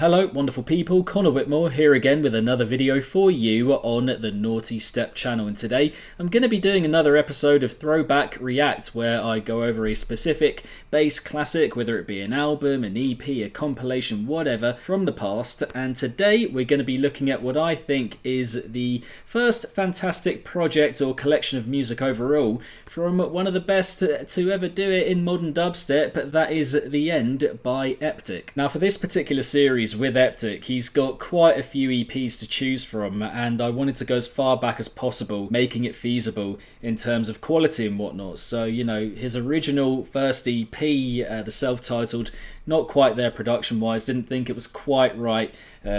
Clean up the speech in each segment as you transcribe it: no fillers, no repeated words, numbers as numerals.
Hello wonderful people, Connor Whitmore here again with another video for you on the Nawtystep channel, and today I'm going to be doing another episode of Throwback React where I go over a specific bass classic, whether it be an album, an EP, a compilation, whatever, from the past. And today we're going to be looking at what I think is the first fantastic project or collection of music overall from one of the best to ever do it in modern dubstep, that is The End by Eptic. Now for this particular series with Eptic, he's got quite a few EPs to choose from, and I wanted to go as far back as possible, making it feasible in terms of quality and whatnot. So, you know, his original first EP, the self-titled, not quite there production-wise, didn't think it was quite right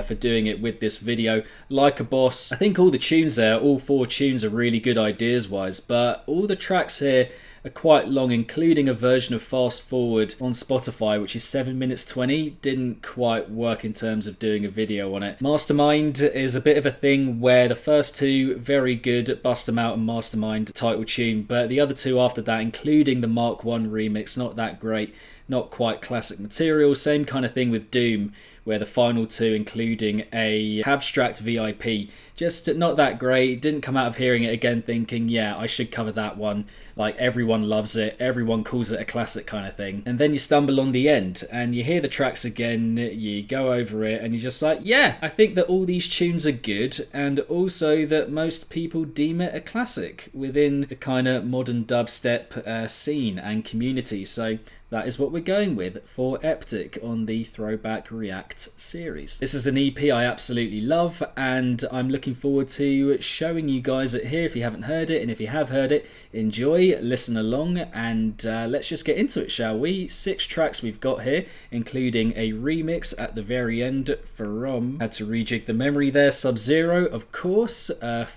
for doing it with this video. Like a Boss, I think all the tunes there, all 4 tunes are really good ideas-wise, but all the tracks here are quite long, including a version of Fast Forward on Spotify, which is 7 minutes 20. Didn't quite work in terms of doing a video on it. Mastermind is a bit of a thing where the first 2 very good, Bust 'Em Out and Mastermind title tune, but the other 2 after that, including the Mark 1 remix, not that great. Not quite classic material. Same kind of thing with Doom, where the final 2, including a Abstract VIP, just not that great. Didn't come out of hearing it again thinking, yeah, I should cover that one. Like, everyone loves it, everyone calls it a classic kind of thing. And then you stumble on The End, and you hear the tracks again, you go over it, and you're just like, yeah, I think that all these tunes are good, and also that most people deem it a classic within the kind of modern dubstep scene and community. So that is what we're going with for Eptic on the Throwback React series. This is an EP I absolutely love, and I'm looking forward to showing you guys it here if you haven't heard it, and if you have heard it, enjoy, listen along, and let's just get into it, shall we? 6 tracks we've got here, including a remix at the very end from, had to rejig the memory there, Sub-Zero, of course, 5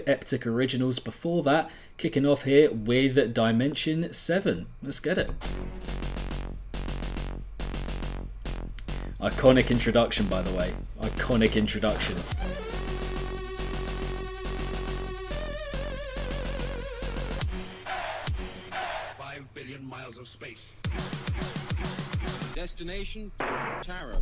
Eptic originals before that, kicking off here with Dimension 7. Let's get it. Iconic introduction, by the way. Iconic introduction. Five billion miles of space. Destination Tara.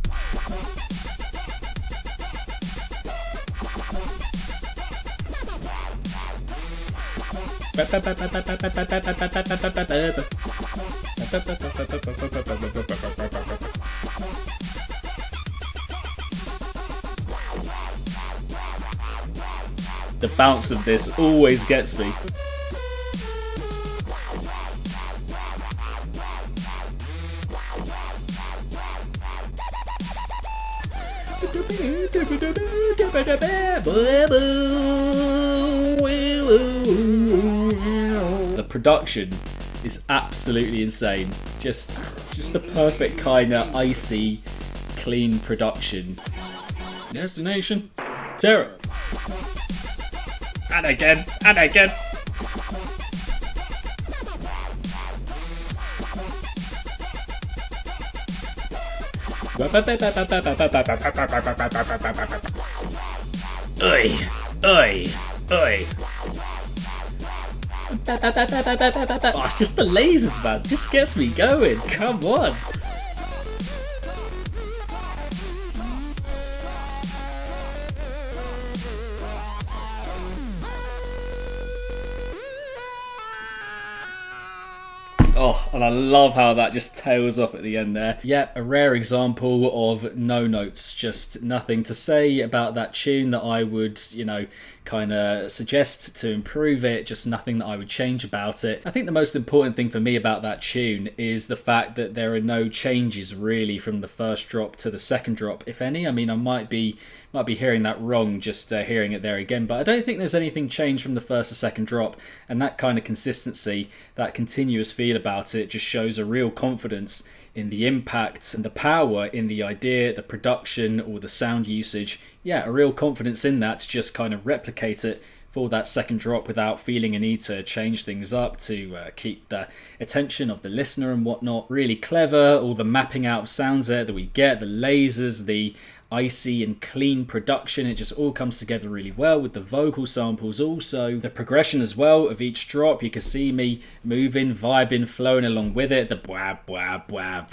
The bounce of this always gets me. The production is absolutely insane. Just the perfect kind of icy, clean production. Destination Terror. And again, and again. Oi, oi, oi. Oh, it's just the lasers, man. Just gets me going. Come on. Oh, and I love how that just tails off at the end there. Yep, a rare example of no notes. Just nothing to say about that tune that I would, you know, kind of suggest to improve it. Just nothing that I would change about it. I think the most important thing for me about that tune is the fact that there are no changes really from the first drop to the second drop, if any. I mean, I might be hearing that wrong just hearing it there again, but I don't think there's anything changed from the first to second drop, and that kind of consistency, that continuous feel about it just shows a real confidence in the impact and the power in the idea, the production or the sound usage. Yeah, a real confidence in that to just kind of replicate it for that second drop without feeling a need to change things up to keep the attention of the listener and whatnot. Really clever, all the mapping out of sounds there that we get, the lasers, the icy and clean production. It just all comes together really well with the vocal samples also. The progression as well of each drop, you can see me moving, vibing, flowing along with it. The bwah, bwah, bwah,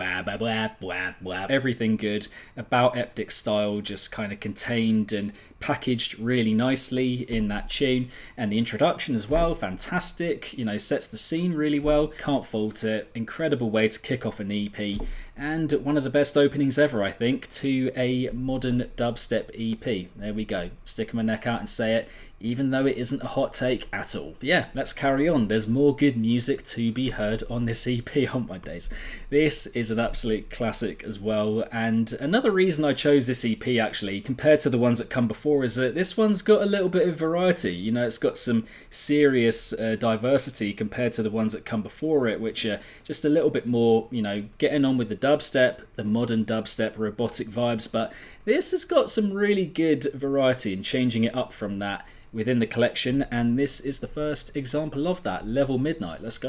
Everything good about Eptic style, just kind of contained and packaged really nicely in that tune. And the introduction as well, fantastic, you know, sets the scene really well, can't fault it. Incredible way to kick off an EP, and one of the best openings ever, I think, to a modern dubstep EP. There we go, sticking my neck out and say it, even though it isn't a hot take at all. But yeah, let's carry on. There's more good music to be heard on this EP. On my days, this is an absolute classic as well. And another reason I chose this EP actually compared to the ones that come before is that this one's got a little bit of variety. You know, it's got some serious diversity compared to the ones that come before it, which are just a little bit more, you know, getting on with the dubstep, the modern dubstep robotic vibes. But this has got some really good variety and changing it up from that within the collection, and this is the first example of that. Level Midnight, let's go.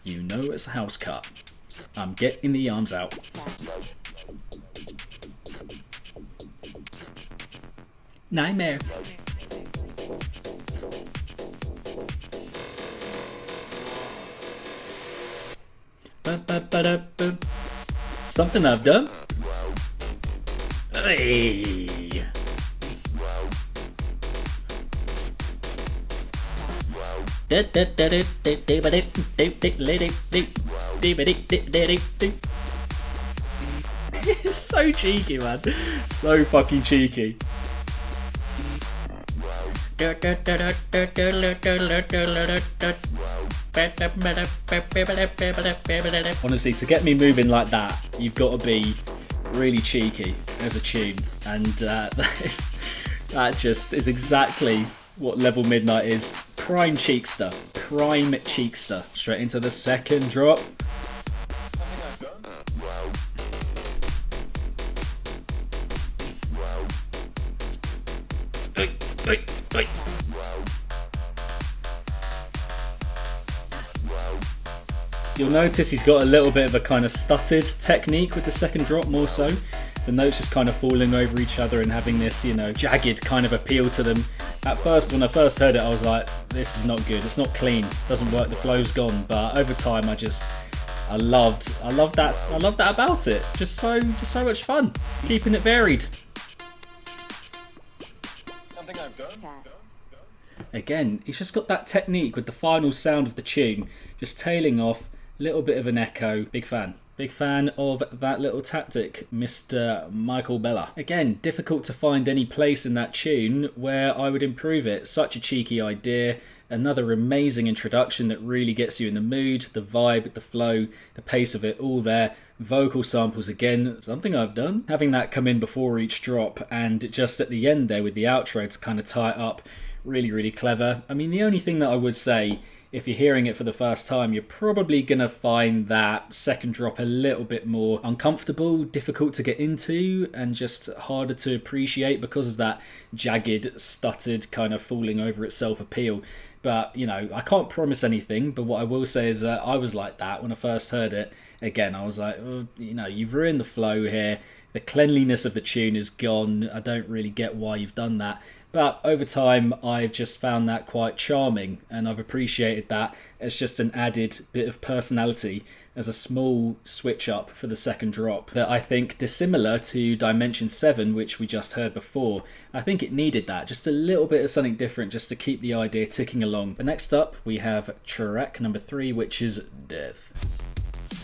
You know it's a house cut. I'm getting the arms out. Nightmare. Ba-ba-ba-da-ba. Something I've done. Hey. It's so cheeky, man. So fucking cheeky. Honestly, to get me moving like that, you've got to be really cheeky as a tune, and that just is exactly what Level Midnight is. Prime cheekster, prime cheekster. Straight into the second drop. You'll notice he's got a little bit of a kind of stuttered technique with the second drop, more so. The notes just kind of falling over each other and having this, you know, jagged kind of appeal to them. At first, when I first heard it, I was like, this is not good. It's not clean. Doesn't work. The flow's gone. But over time, I loved that about it. Just so much fun. Keeping it varied. Something I've done. Again, he's just got that technique with the final sound of the tune, just tailing off, little bit of an echo. Big fan. Big fan of that little tactic, Mr. Michael Bella. Again, difficult to find any place in that tune where I would improve it. Such a cheeky idea. Another amazing introduction that really gets you in the mood, the vibe, the flow, the pace of it, all there. Vocal samples again, something I've done. Having that come in before each drop, and just at the end there with the outro to kind of tie it up. Really, really clever. I mean, the only thing that I would say, if you're hearing it for the first time, you're probably going to find that second drop a little bit more uncomfortable, difficult to get into, and just harder to appreciate because of that jagged, stuttered, kind of falling over itself appeal. But, you know, I can't promise anything, but what I will say is that I was like that when I first heard it. Again, I was like, oh, you know, you've ruined the flow here. The cleanliness of the tune is gone. I don't really get why you've done that. But over time, I've just found that quite charming, and I've appreciated that as just an added bit of personality, as a small switch up for the second drop that I think dissimilar to Dimension 7, which we just heard before. I think it needed that, just a little bit of something different just to keep the idea ticking along. But next up, we have track number 3, which is Death.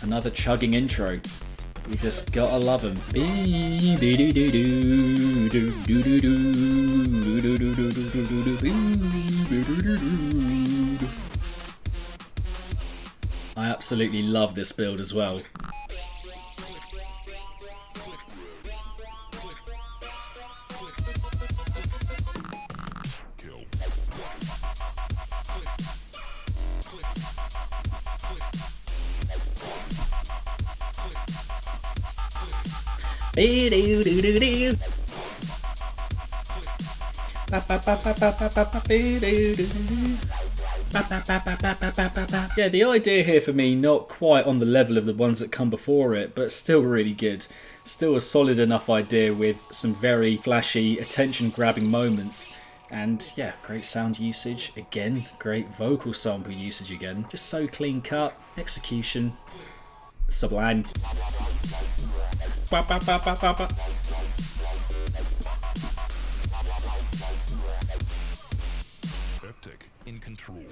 Another chugging intro. We just gotta love them. I absolutely love this build as well. Yeah, the idea here for me, not quite on the level of the ones that come before it, but still really good. Still a solid enough idea with some very flashy, attention-grabbing moments. And yeah, great sound usage again, great vocal sample usage again. Just so clean cut, execution, sublime. Ba, ba, ba, ba, ba, ba. Eptic in control.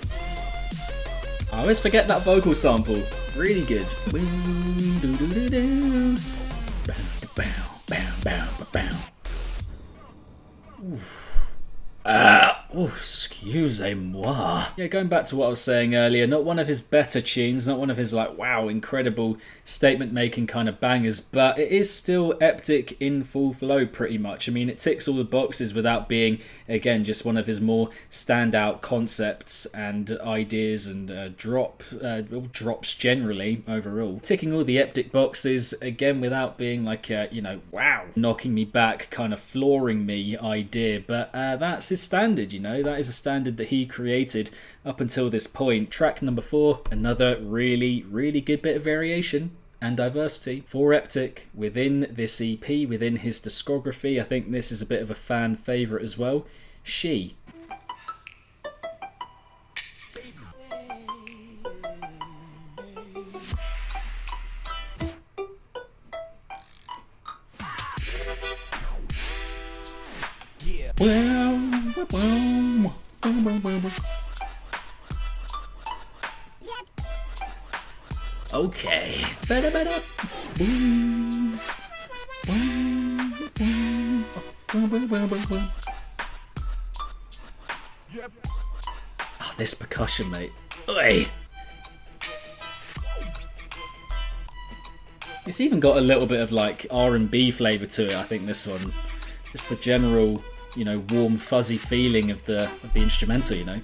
I always forget that vocal sample. Really good. Oh, excusez-moi. Yeah, going back to what I was saying earlier, not one of his better tunes, not one of his like, wow, incredible statement-making kind of bangers, but it is still Eptic in full flow pretty much. I mean, it ticks all the boxes without being, again, just one of his more standout concepts and ideas and drops generally overall. Ticking all the Eptic boxes, again, without being like, wow, knocking me back, kind of flooring me idea, but that's his standard, you know, that is a standard that he created up until this point. Track number 4, another really, really good bit of variation and diversity for Eptic within this EP, within his discography. I think this is a bit of a fan favourite as well. She. Okay. Oh, this percussion, mate. Oi. It's even got a little bit of like R&B flavour to it, I think, this one. Just the general, you know, warm, fuzzy feeling of the instrumental, you know.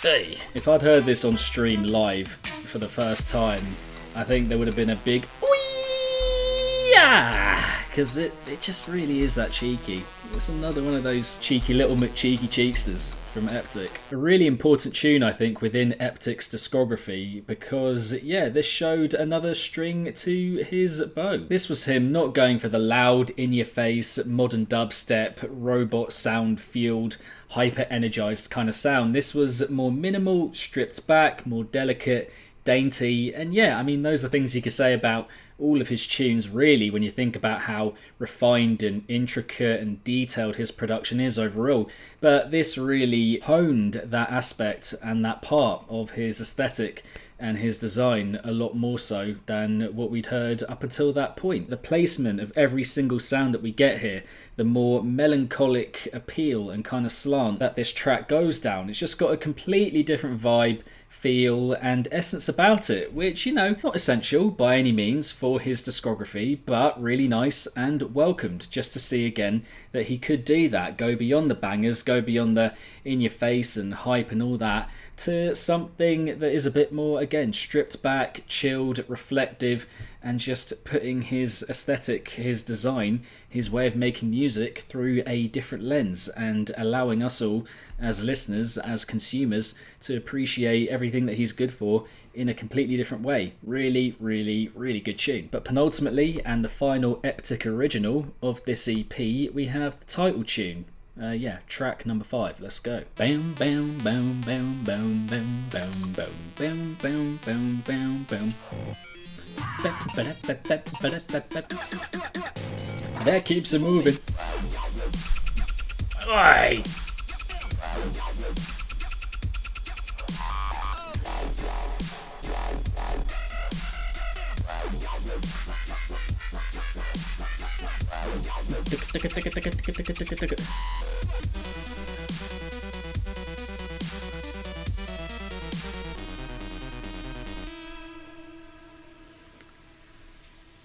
Hey, if I'd heard this on stream live for the first time, I think there would have been a big yeah, because it just really is that cheeky. It's another one of those cheeky little McCheeky cheeksters from Eptic. A really important tune, I think, within Eptic's discography because, yeah, this showed another string to his bow. This was him not going for the loud, in-your-face, modern dubstep, robot sound-fueled, hyper-energized kind of sound. This was more minimal, stripped back, more delicate, dainty, and yeah, I mean, those are things you could say about all of his tunes really when you think about how refined and intricate and detailed his production is overall. But this really honed that aspect and that part of his aesthetic and his design a lot more so than what we'd heard up until that point. The placement of every single sound that we get here, the more melancholic appeal and kind of slant that this track goes down, it's just got a completely different vibe, feel and essence about it, which, you know, not essential by any means for his discography, but really nice and welcomed just to see again that he could do that, go beyond the bangers, go beyond the in your face and hype and all that, to something that is a bit more, again, stripped back, chilled, reflective, and just putting his aesthetic, his design, his way of making music through a different lens and allowing us all as listeners, as consumers, to appreciate everything that he's good for in a completely different way. Really, really, really good tune. But penultimately, and the final Eptic original of this EP, we have the title tune. Track number 5. Let's go. Bam, bam, bam, bam, bam, bam, bam, bam, bam, bam, bam, bam, bam. That keeps it moving. Oi!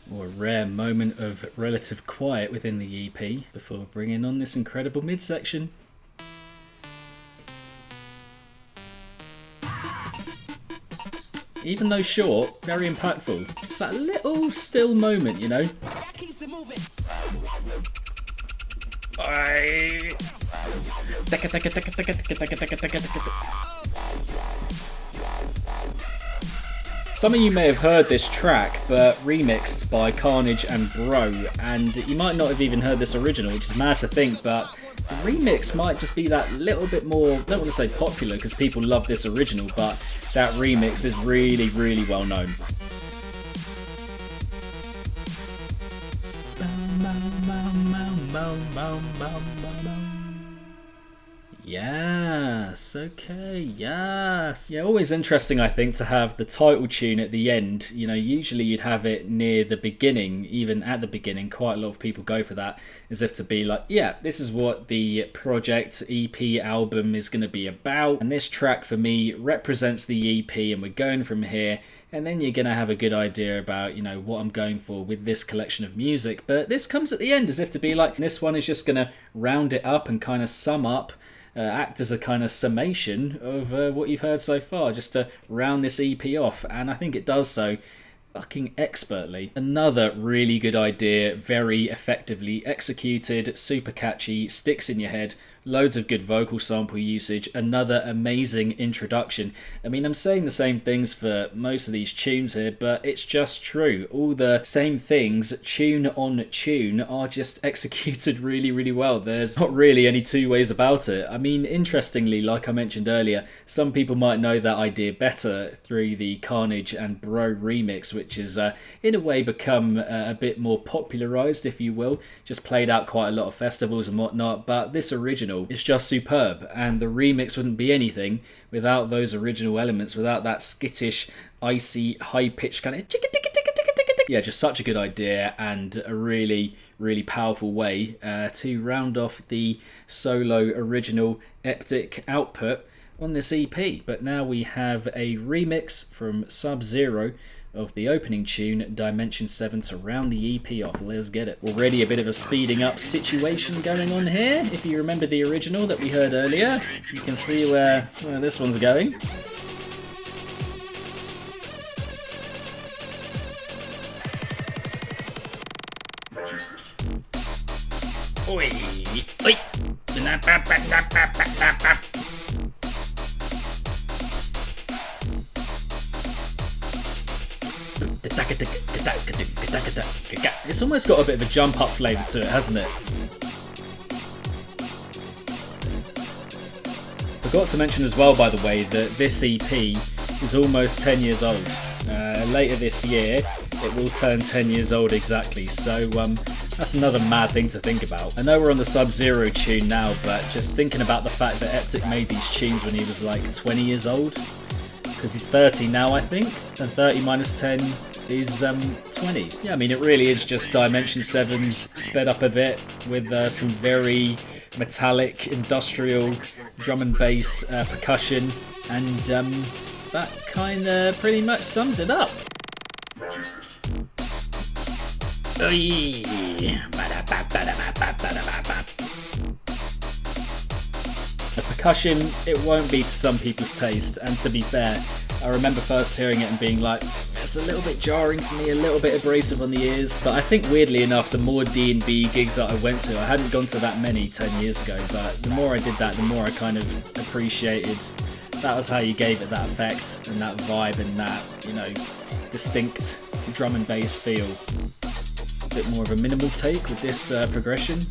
Or a rare moment of relative quiet within the EP before bringing on this incredible midsection. even though short, very impactful. Just that little still moment, you know. That keeps it moving. Some of you may have heard this track, but remixed by Carnage and Bro, and you might not have even heard this original, which is mad to think, but the remix might just be that little bit more, I don't want to say popular because people love this original, but that remix is really, really well known. Yes, okay, yes. Yeah, always interesting, I think, to have the title tune at the end. You know, usually you'd have it near the beginning, even at the beginning. Quite a lot of people go for that, as if to be like, yeah, this is what the project EP album is going to be about. And this track, for me, represents the EP, and we're going from here. And then you're going to have a good idea about, you know, what I'm going for with this collection of music. But this comes at the end, as if to be like, this one is just going to round it up and kind of sum up. Act as a kind of summation of what you've heard so far, just to round this EP off, and I think it does so fucking expertly. Another really good idea, very effectively executed, super catchy, sticks in your head, loads of good vocal sample usage, another amazing introduction. I mean, I'm saying the same things for most of these tunes here, but it's just true. All the same things, tune on tune, are just executed really, really well. There's not really any two ways about it. I mean, interestingly, like I mentioned earlier, some people might know that idea better through the Carnage and Bro remix, which is in a way become a bit more popularised, if you will, just played out quite a lot of festivals and whatnot, but this original is just superb, and the remix wouldn't be anything without those original elements, without that skittish, icy, high-pitched kind of yeah, just such a good idea, and a really, really powerful way to round off the solo original Eptic output on this EP. But now we have a remix from Sub-Zero of the opening tune, Dimension 7, to round the EP off. Let's get it. Already a bit of a speeding up situation going on here. If you remember the original that we heard earlier, you can see where this one's going. Oi! Oi! It's almost got a bit of a jump up flavour to it, hasn't it? Forgot to mention as well, by the way, that this EP is almost 10 years old. Later this year, it will turn 10 years old exactly, so that's another mad thing to think about. I know we're on the Sub-Zero tune now, but just thinking about the fact that Eptic made these tunes when he was like 20 years old, because he's 30 now, I think, and 30 minus 10 is 20. Yeah, I mean, it really is just Dimension 7 sped up a bit with some very metallic, industrial drum and bass percussion, and that kind of pretty much sums it up. The percussion, it won't be to some people's taste, and to be fair, I remember first hearing it and being like, it's a little bit jarring for me, a little bit abrasive on the ears. But I think weirdly enough, the more D&B gigs that I went to, I hadn't gone to that many 10 years ago, but the more I did that, the more I kind of appreciated that was how you gave it that effect and that vibe and that, you know, distinct drum and bass feel. A bit more of a minimal take with this progression.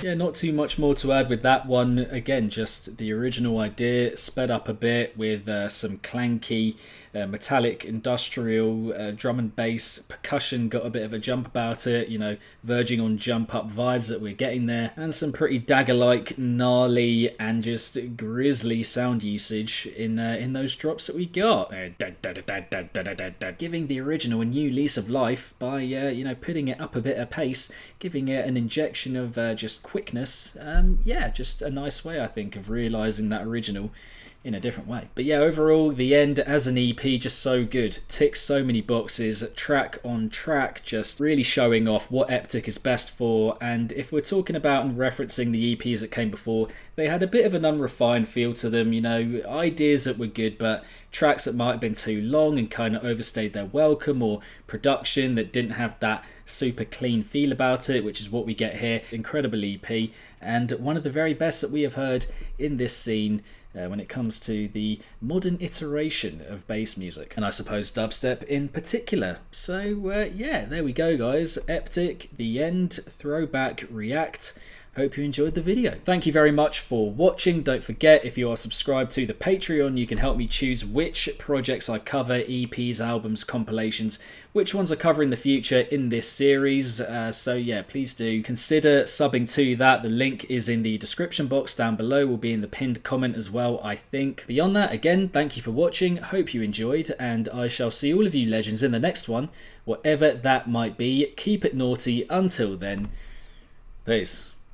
Yeah, not too much more to add with that one. Again, just the original idea, sped up a bit with some clanky, metallic, industrial drum and bass percussion. Got a bit of a jump about it, you know, verging on jump up vibes that we're getting there. And some pretty dagger-like, gnarly, and just grisly sound usage in those drops that we got. Giving the original a new lease of life by, you know, putting it up a bit of pace, giving it an injection of just quickness. Yeah, just a nice way, I think, of realising that original in a different way. But yeah, overall, The End as an EP, just so good. Ticks so many boxes, track on track, just really showing off what Eptic is best for. And if we're talking about and referencing the EPs that came before, they had a bit of an unrefined feel to them, you know, ideas that were good, but tracks that might have been too long and kind of overstayed their welcome, or production that didn't have that super clean feel about it, which is what we get here. Incredible EP, and one of the very best that we have heard in this scene when it comes to the modern iteration of bass music, and I suppose dubstep in particular. So yeah, there we go guys, Eptic, The End, Throwback React. Hope you enjoyed the video. Thank you very much for watching. Don't forget, if you are subscribed to the Patreon, you can help me choose which projects I cover, EPs, albums, compilations, which ones I cover in the future in this series. So yeah, please do consider subbing to that. The link is in the description box down below, will be in the pinned comment as well, I think. Beyond that, again, thank you for watching. Hope you enjoyed, and I shall see all of you legends in the next one, whatever that might be. Keep it naughty. Until then, peace.